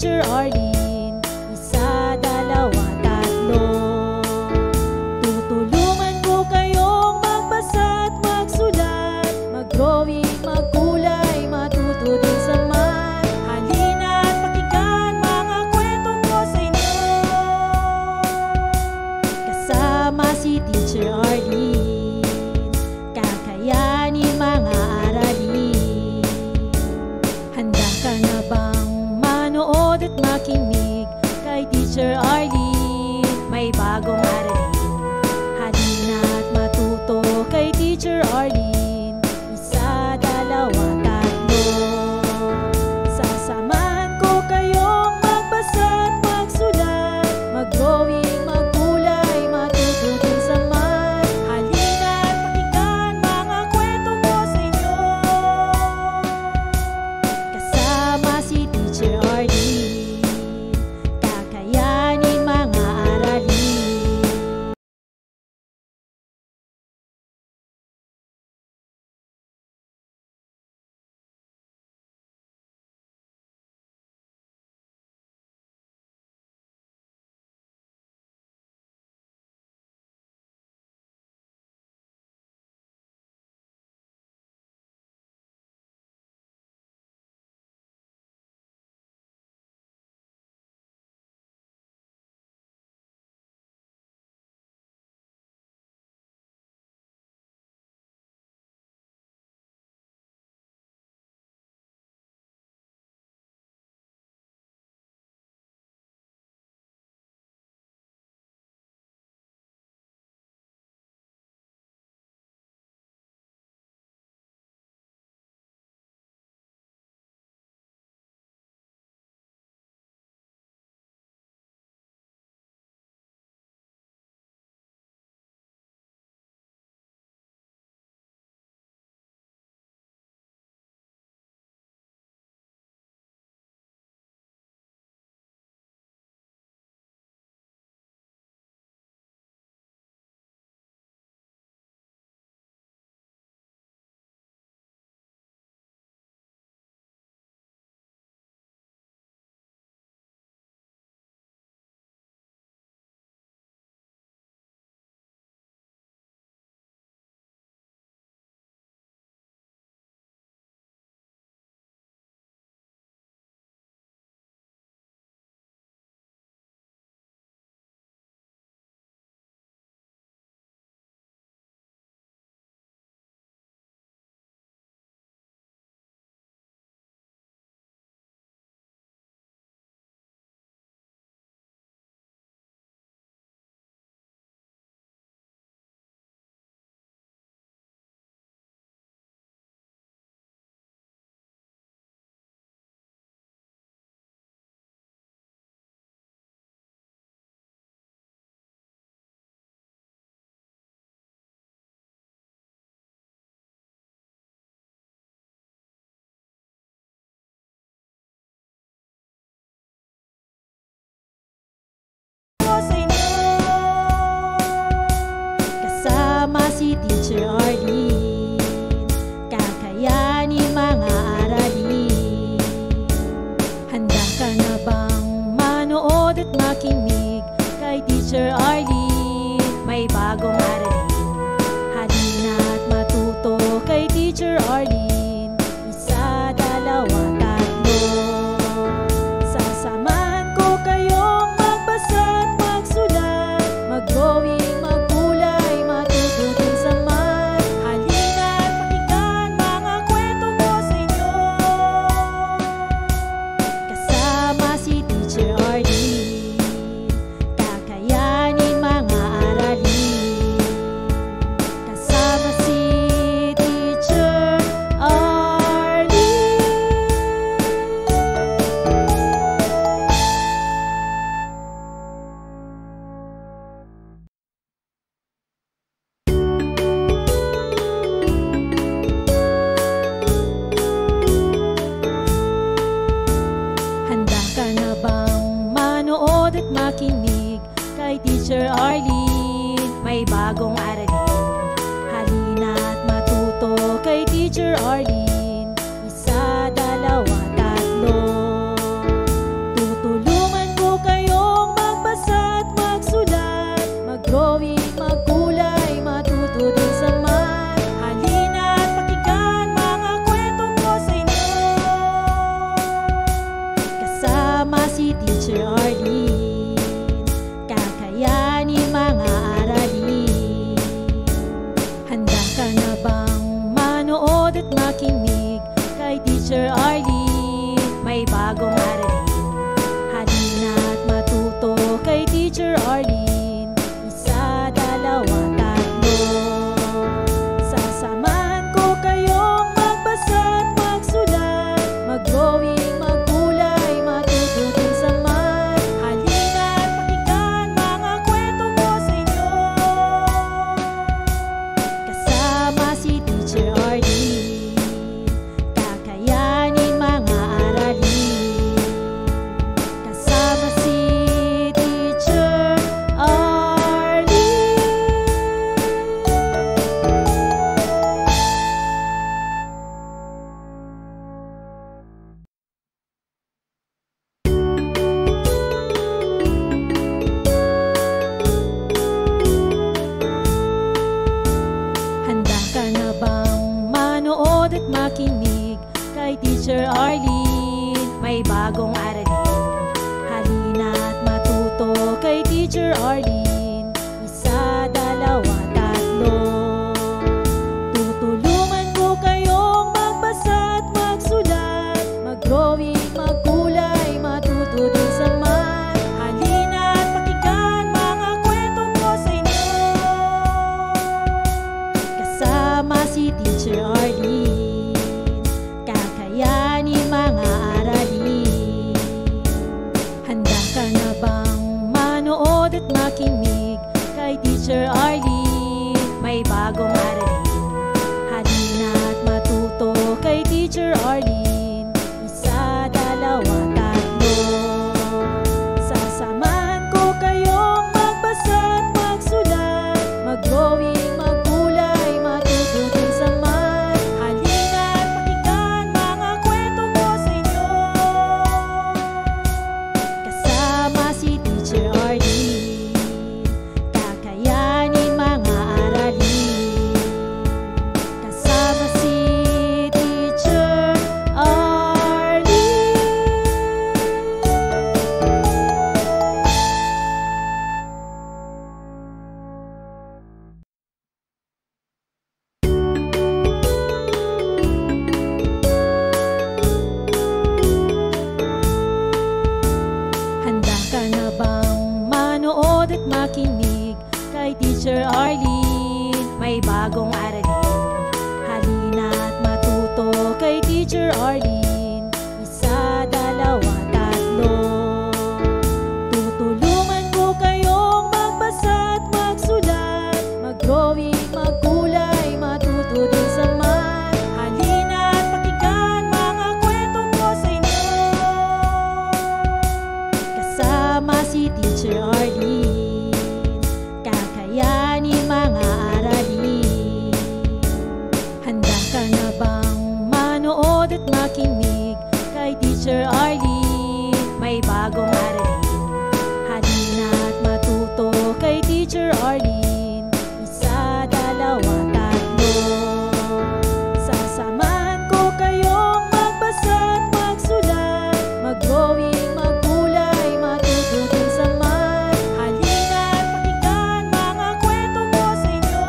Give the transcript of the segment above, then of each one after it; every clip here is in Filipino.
Teacher Arlene. Isa, dalawa, tatlo. Tutulungan ko kayong magbasa at magsulat, mag-drawing, magkulay, matuto din sa math. Halina at pakinggan mga kwento ko sa inyo. Kasama si Teacher Arlene, kakayanin mga aralin. Handa ka na bang manood at makinig kay Teacher Arlene? May bagong aralin. Halina at matuto kay Teacher Arlene. Isa, dalawa, tatlo. Sasamahan ko kayong magbasa at magsulat, mag-drawing, magkulay, matuto din sa math. Halina at pakinggan mga kwento ko sa inyo. Kasama si Teacher Arlene, kakayanin mga aralin. Kasama si Teacher Arlene, kakayanin mga aralin. Handa ka na bang manood at makinig kay Teacher Arlene? May bagong aralin. Halina at matuto kay Teacher Arlene. Isa, dalawa, tatlo. Sasamahan ko kayong magbasa at magsulat, mag-drawing, magkulay, matuto din sa math. Halina at pakinggan mga kwento ko sa inyo. Kasama si Teacher Arlene, kakayanin mga aralin. Kasama si Teacher Arlene. Handa ka na bang manood at makinig kay Teacher Arlene? May bagong aralin. Halina at matuto kay Teacher Arlene. Isa, dalawa, tatlo. manood at makinig kay Teacher Arlene. May bagong aralin. Halina at matuto kay Teacher Arlene. Isa, dalawa, tatlo. Sasamahan ko kayong magbasa at magsulat, mag-drawing, magkulay, matuto din sa math. Halina at pakinggan mga kwento ko sa inyo. Kasama si Teacher Arlene, kakayanin mga aralin. Kasama si Teacher Arlene. Handa ka na bang manood at makinig kay Teacher Arlene? May bagong aralin. Halina at matuto kay Teacher Arlene. Isa, dalawa, tatlo. Tutulungan ko kayong magbasa at magsulat, mag-drawing, magkulay, matuto din sa math. Halina at pakinggan mga kwento ko sa inyo. Kasama si Teacher Arlene, kakayanin mga aralin. Handa ka na bang manood at makinig kay Teacher Arlene? May bagong aralin. Halina at matuto kay Teacher Arlene. Isa, dalawa, tatlo. Sasamahan ko kayong magbasa at magsulat, mag-drawing, magkulay, matuto din sa math. Halina at pakinggan mga kwento ko sa inyo. Kasama si Teacher Arlene, kakayanin mga aralin. Kasama si Teacher Arlene. Handa ka na bang manood at makinig kay Teacher Arlene? May bagong aralin. Halina at matuto kay Teacher Arlene. Isa, dalawa, tatlo. Tutulungan ko kayong magbasa at magsulat, mag-drawing, magkulay, matuto din sa math. Halina at pakinggan mga kwento ko sa inyo. Kasama si Teacher Arlene, kakayanin mga aralin. Handa ka na bang manood at makinig kay Teacher Arlene? May bagong aralin. Halina at matuto kay Teacher Arlene. Isa, dalawa, tatlo. Sasamahan ko kayong magbasa at magsulat, mag-drawing, magkulay, matuto din sa math. Halina at pakinggan mga kwento ko sa inyo.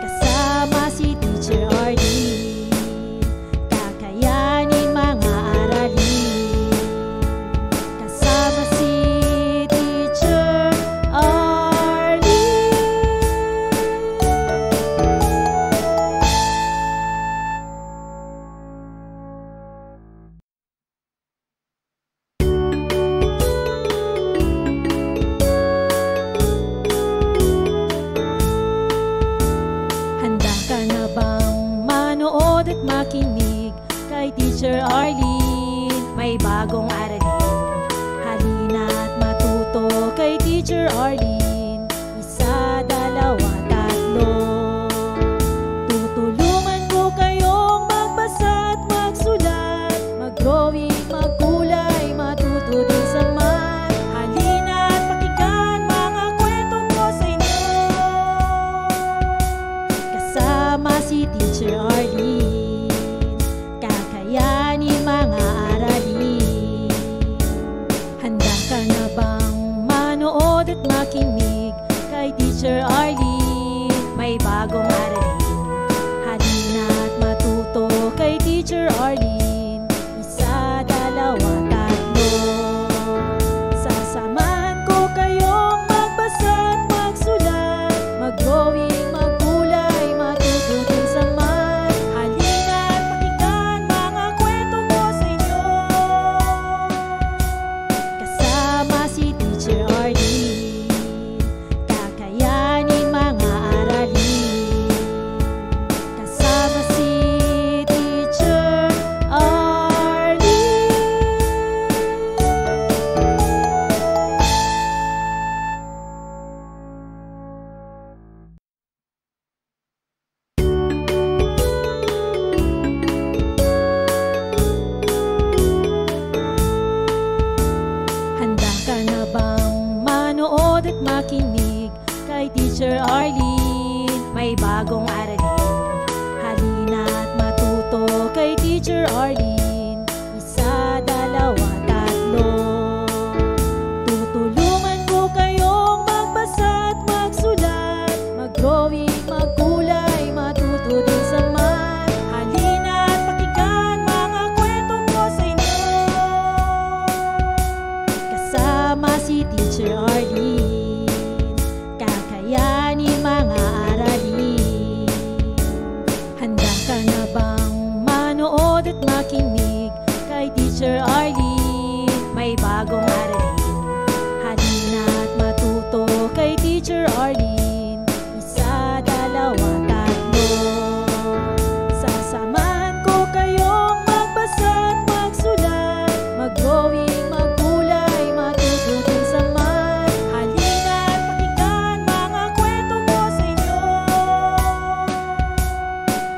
Kasama si Teacher Arlene, kakayanin mga aralin. Kasama si Teacher Arlene. Handa ka na bang manood at makinig kay Teacher Arlene? May bagong aralin. Halina at matuto kay Teacher Arlene. Isa, dalawa, tatlo. Tutulungan ko kayong magbasa at magsulat, mag-drawing, magkulay, matuto din sa math. Halina at pakinggan mga kwento ko sa inyo. Kasama si Teacher Arlene, kakayanin mga aralin. Handa ka na bang manood at makinig kay Teacher Arlene? May bagong aralin. Teacher Arlene. Isa, dalawa, tatlo. Sasamahan ko kayong magbasa at magsulat, mag-drawing, magkulay, matutunan sa math. Halina't pakinggan mga kwento ko sa inyo. Kasama si Teacher Arlene, kakayanin mga aralin. Kasama si Teacher Arlene. Handa ka na bang manood at makinig kay Teacher Arlene? May bagong aralin. Halina at matuto kay Teacher Arlene. Isa, dalawa, tatlo. Tutulungan ko kayong magbasa at magsulat, mag-drawing, magkulay, matuto din sa math. Halina at pakinggan mga kwento ko sa inyo. Kasama si Teacher Arlene, kakayanin mga aralin. Handa ka na bang manood at makinig kay Teacher Arlene? May bagong aralin. Halina at matuto kay Teacher Arlene. Isa, dalawa, tatlo. Sasamahan ko kayong magbasa at magsulat, mag-drawing, magkulay, matutunan sa math. Halina at pakinggan mga kwento ko sa inyo.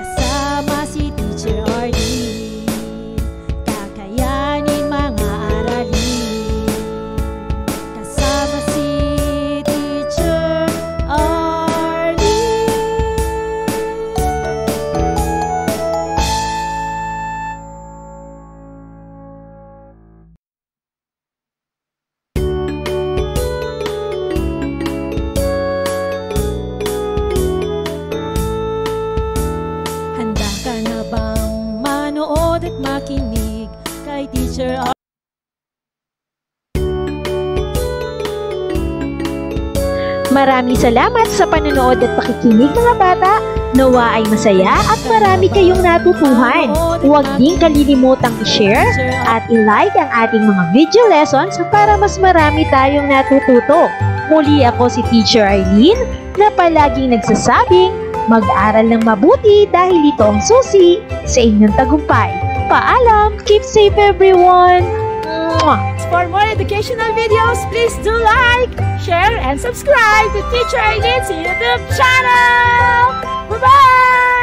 Kasama si Teacher Arlene, kakayanin mga aralin. Kasama si Teacher Arlene. Handa ka na bang manood at makinig kay Teacher Arlene? Maraming salamat sa panonood at pakikinig mga bata. Nawa ay masaya at marami kayong natutuhan. Huwag din kalilimutang i-share at i-like ang ating mga video lessons para mas marami tayong natututo. Muli ako si Teacher Arlene na palaging nagsasabing mag-aral ng mabuti dahil ito ang susi sa inyong tagumpay. Paalam! Keep safe everyone! Mwah! For more educational videos, please do like, share, and subscribe to Teacher Arlene's YouTube channel! Bye-bye!